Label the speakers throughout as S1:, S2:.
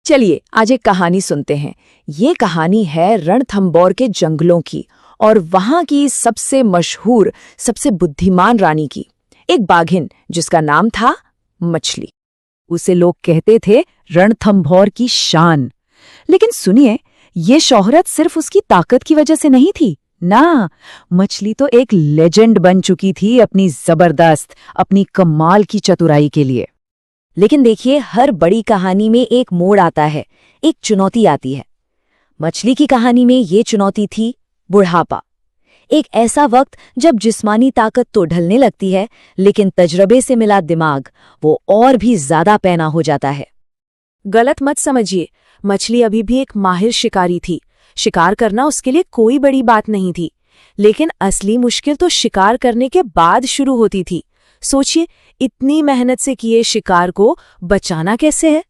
S1: चलिए आज एक कहानी सुनते हैं। ये कहानी है रणथंभौर के जंगलों की और वहां की सबसे मशहूर, सबसे बुद्धिमान रानी की। एक बाघिन जिसका नाम था मछली। उसे लोग कहते थे रणथंभौर की शान। लेकिन सुनिए, ये शोहरत सिर्फ उसकी ताकत की वजह से नहीं थी ना। मछली तो एक लेजेंड बन चुकी थी अपनी जबरदस्त, अपनी कमाल की चतुराई के लिए। लेकिन देखिए, हर बड़ी कहानी में एक मोड़ आता है, एक चुनौती आती है। मछली की कहानी में ये चुनौती थी बुढ़ापा। एक ऐसा वक्त जब जिस्मानी ताकत तो ढलने लगती है, लेकिन तजर्बे से मिला दिमाग वो और भी ज्यादा पैना हो जाता है। गलत मत समझिए, मछली अभी भी एक माहिर शिकारी थी। शिकार करना उसके लिए कोई बड़ी बात नहीं थी। लेकिन असली मुश्किल तो शिकार करने के बाद शुरू होती थी। सोचिए, इतनी मेहनत से किए शिकार को बचाना कैसे है।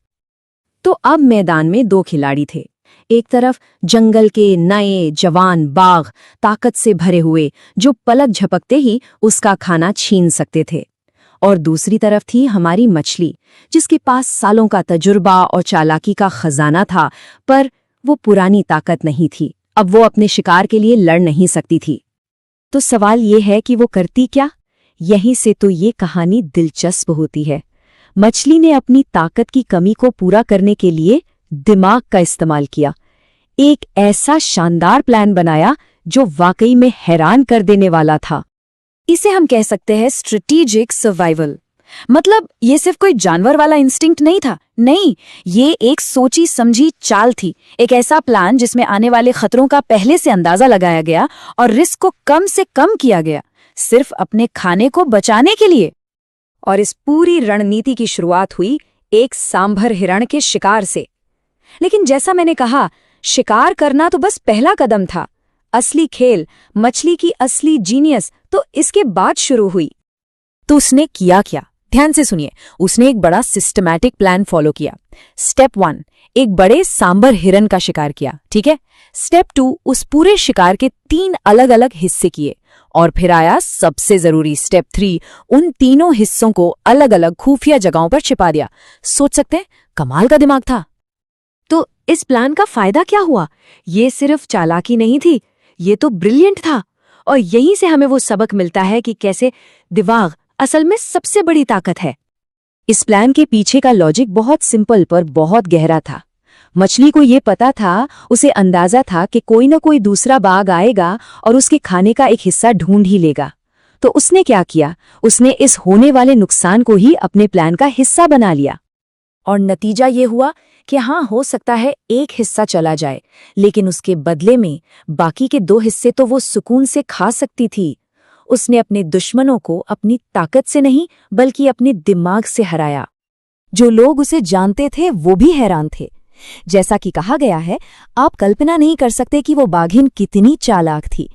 S2: तो अब मैदान में दो खिलाड़ी थे। एक तरफ जंगल के नए जवान बाघ, ताकत से भरे हुए, जो पलक झपकते ही उसका खाना छीन सकते थे। और दूसरी तरफ थी हमारी मछली, जिसके पास सालों का तजुर्बा और चालाकी का खजाना था, पर वो पुरानी ताकत नहीं थी। अब वो अपने शिकार के लिए लड़ नहीं सकती थी। तो सवाल ये है कि वो करती क्या? यहीं से तो ये कहानी दिलचस्प होती है। मछली ने अपनी ताकत की कमी को पूरा करने के लिए दिमाग का इस्तेमाल किया। एक ऐसा शानदार प्लान बनाया जो वाकई में हैरान कर देने वाला था। इसे हम कह सकते हैं स्ट्रेटेजिक सर्वाइवल। मतलब ये सिर्फ कोई जानवर वाला इंस्टिंक्ट नहीं था। नहीं, ये एक सोची समझी चाल थी। एक ऐसा प्लान जिसमें आने वाले खतरों का पहले से अंदाजा लगाया गया और रिस्क को कम से कम किया गया, सिर्फ अपने खाने को बचाने के लिए। और इस पूरी रणनीति की शुरुआत हुई एक सांभर हिरण के शिकार से। लेकिन जैसा मैंने कहा, शिकार करना तो बस पहला कदम था। असली खेल, मछली की असली जीनियस तो इसके बाद शुरू हुई। तो उसने किया क्या? ध्यान से सुनिए। उसने एक बड़ा सिस्टमैटिक प्लान फॉलो किया। स्टेप 1, एक बड़े सांभर हिरन का शिकार किया, ठीक है। स्टेप 2, उस पूरे शिकार के 3 अलग अलग हिस्से किए। और फिर आया सबसे जरूरी स्टेप 3, उन तीनों हिस्सों को अलग अलग खुफिया जगहों पर छिपा दिया। सोच सकते हैं, कमाल का दिमाग था। तो इस प्लान का फायदा क्या हुआ? ये सिर्फ चालाकी नहीं थी, ये तो ब्रिलियंट था। और यहीं से हमें वो सबक मिलता है कि कैसे दिमाग असल में सबसे बड़ी ताकत है। इस प्लान के पीछे का लॉजिक बहुत सिंपल पर बहुत गहरा था। मछली को ये पता था, उसे अंदाजा था कि कोई न कोई दूसरा बाघ आएगा और उसके खाने का एक हिस्सा ढूंढ ही लेगा। तो उसने क्या किया? उसने इस होने वाले नुकसान को ही अपने प्लान का हिस्सा बना लिया। और नतीजा ये हुआ कि हाँ, हो सकता है एक हिस्सा चला जाए, लेकिन उसके बदले में बाकी के 2 हिस्से तो वो सुकून से खा सकती थी। उसने अपने दुश्मनों को अपनी ताकत से नहीं, बल्कि अपने दिमाग से हराया। जो लोग उसे जानते थे वो भी हैरान थे। जैसा कि कहा गया है, आप कल्पना नहीं कर सकते कि वो बाघिन कितनी चालाक थी।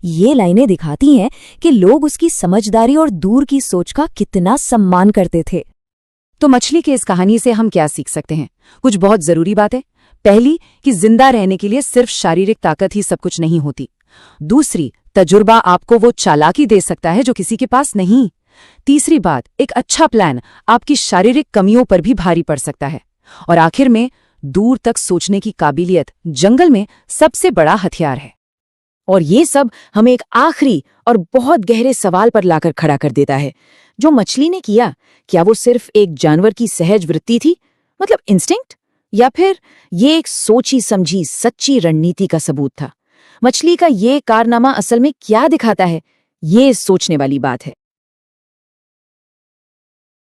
S2: ये लाइनें दिखाती हैं कि लोग उसकी समझदारी और दूर की सोच का कितना सम्मान करते थे। तो मछली की इस कहानी से हम क्या सीख सकते हैं? कुछ बहुत जरूरी बातें। पहली, कि जिंदा रहने के लिए सिर्फ शारीरिक ताकत ही सब कुछ नहीं होती। दूसरी, तजुर्बा आपको वो चालाकी दे सकता है जो किसी के पास नहीं। तीसरी बात, एक अच्छा प्लान आपकी शारीरिक कमियों पर भी भारी पड़ सकता है। और आखिर में, दूर तक सोचने की काबिलियत जंगल में सबसे बड़ा हथियार है। और ये सब हमें एक आखिरी और बहुत गहरे सवाल पर लाकर खड़ा कर देता है। जो मछली ने किया, क्या वो सिर्फ एक जानवर की सहज वृत्ति थी, मतलब इंस्टिंक्ट, या फिर ये एक सोची समझी सच्ची रणनीति का सबूत था? मछली का ये कारनामा असल में क्या दिखाता है, ये सोचने वाली बात है।